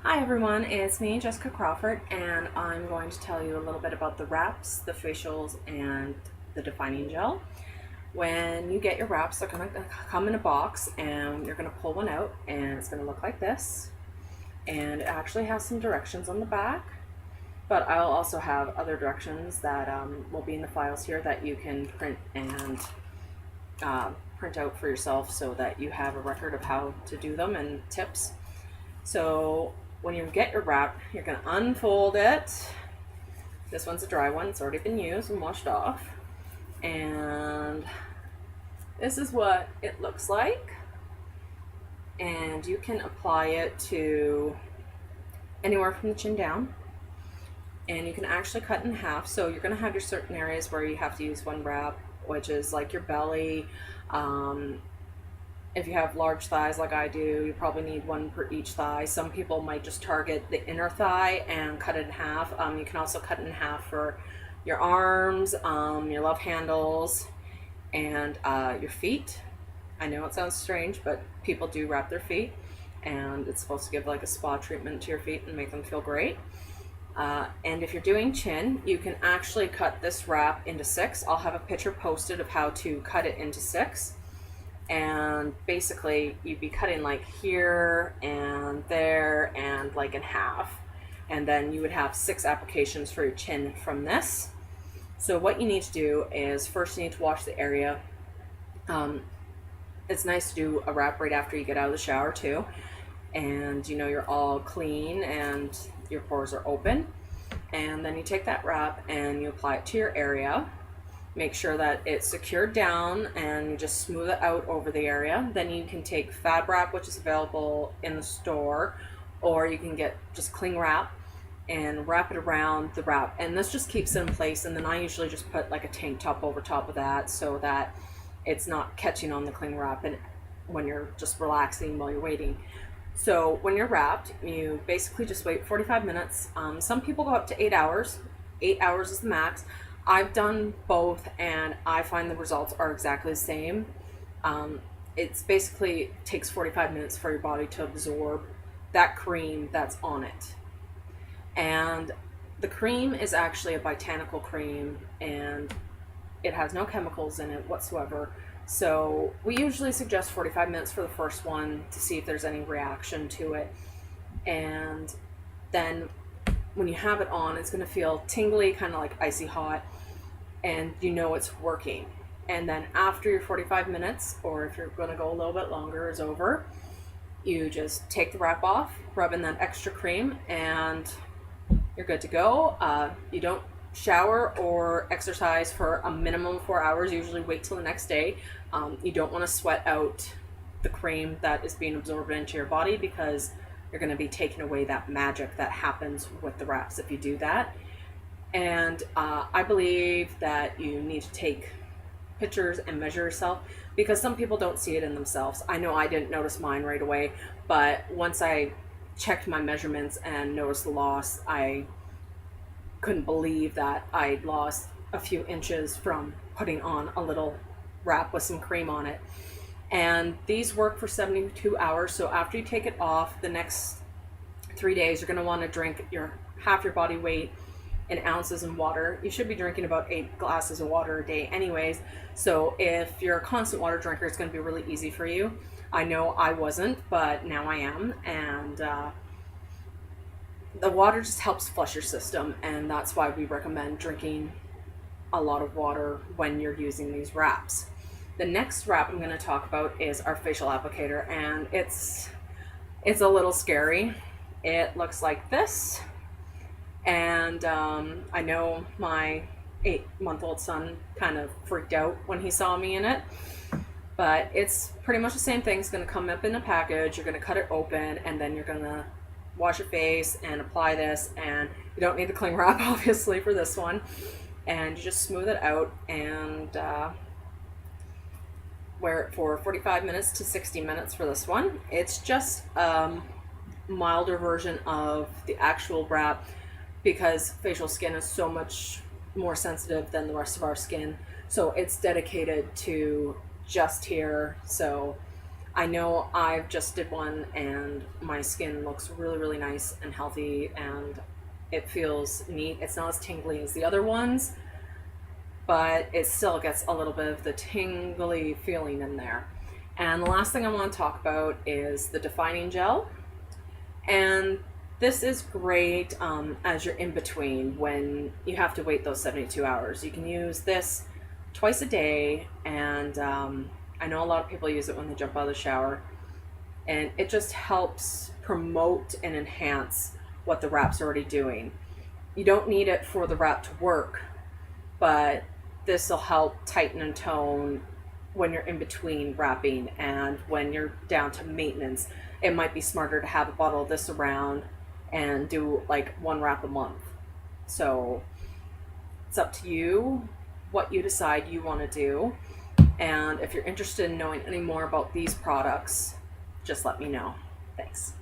Hi everyone, it's me, Jessica Crawford, and I'm going to tell you a little bit about the wraps, the facials, and the defining gel. When you get your wraps, they're going to come in a box, and you're going to pull one out, and it's going to look like this. And it actually has some directions on the back, but I'll also have other directions that will be in the files here that you can print and print out for yourself so that you have a record of how to do them and tips. So when you get your wrap, you're going to unfold it. This one's a dry one. It's already been used and washed off. And this is what it looks like. And you can apply it to anywhere from the chin down. And you can actually cut in half. So you're going to have your certain areas where you have to use one wrap, which is like your belly. If you have large thighs like I do, you probably need one per each thigh. Some people might just target the inner thigh and cut it in half. You can also cut it in half for your arms, your love handles, and your feet. I know it sounds strange, but people do wrap their feet, and it's supposed to give like a spa treatment to your feet and make them feel great. And if you're doing chin, you can actually cut this wrap into 6. I'll have a picture posted of how to cut it into 6. And basically you'd be cutting like here and there and like in half, and then you would have 6 applications for your chin from this. So what you need to do is first you need to wash the area. It's nice to do a wrap right after you get out of the shower too, and you know you're all clean and your pores are open. And then you take that wrap and you apply it to your area. Make sure that it's secured down and you just smooth it out over the area. Then you can take fab wrap, which is available in the store, or you can get just cling wrap and wrap it around the wrap. And this just keeps it in place. And then I usually just put like a tank top over top of that so that it's not catching on the cling wrap and when you're just relaxing while you're waiting. So when you're wrapped, you basically just wait 45 minutes. Some people go up to 8 hours. 8 hours is the max. I've done both and I find the results are exactly the same. It's basically takes 45 minutes for your body to absorb that cream that's on it. And the cream is actually a botanical cream and it has no chemicals in it whatsoever. So we usually suggest 45 minutes for the first one to see if there's any reaction to it. And then when you have it on, it's going to feel tingly, kind of like icy hot, and you know it's working. And then after your 45 minutes, or if you're going to go a little bit longer, is over, you just take the wrap off, rub in that extra cream, and you're good to go. You don't shower or exercise for a minimum of 4 hours. Usually wait till the next day. You don't want to sweat out the cream that is being absorbed into your body because you're going to be taking away that magic that happens with the wraps if you do that. And I believe that you need to take pictures and measure yourself because some people don't see it in themselves. I know I didn't notice mine right away, but once I checked my measurements and noticed the loss, I couldn't believe that I'd lost a few inches from putting on a little wrap with some cream on it. And these work for 72 hours. So after you take it off, the next 3 days, you're going to want to drink half your body weight in ounces in water. You should be drinking about 8 glasses of water a day anyways. So if you're a constant water drinker, it's going to be really easy for you. I know I wasn't, but now I am. And the water just helps flush your system. And that's why we recommend drinking a lot of water when you're using these wraps. The next wrap I'm going to talk about is our facial applicator, and it's a little scary. It looks like this, and I know my 8-month-old son kind of freaked out when he saw me in it, but it's pretty much the same thing. It's going to come up in a package. You're going to cut it open, and then you're going to wash your face and apply this, and you don't need the cling wrap obviously for this one, and you just smooth it out and wear it for 45 minutes to 60 minutes for this one. It's just a milder version of the actual wrap because facial skin is so much more sensitive than the rest of our skin. So it's dedicated to just here. So I know I've just did one and my skin looks really, really nice and healthy, and it feels neat. It's not as tingly as the other ones, but it still gets a little bit of the tingly feeling in there. And the last thing I want to talk about is the defining gel. And this is great as you're in between when you have to wait those 72 hours. You can use this twice a day, and I know a lot of people use it when they jump out of the shower, and it just helps promote and enhance what the wrap's already doing. You don't need it for the wrap to work, but this will help tighten and tone when you're in between wrapping and when you're down to maintenance. It might be smarter to have a bottle of this around and do like one wrap a month. So it's up to you what you decide you want to do. And if you're interested in knowing any more about these products, just let me know. Thanks.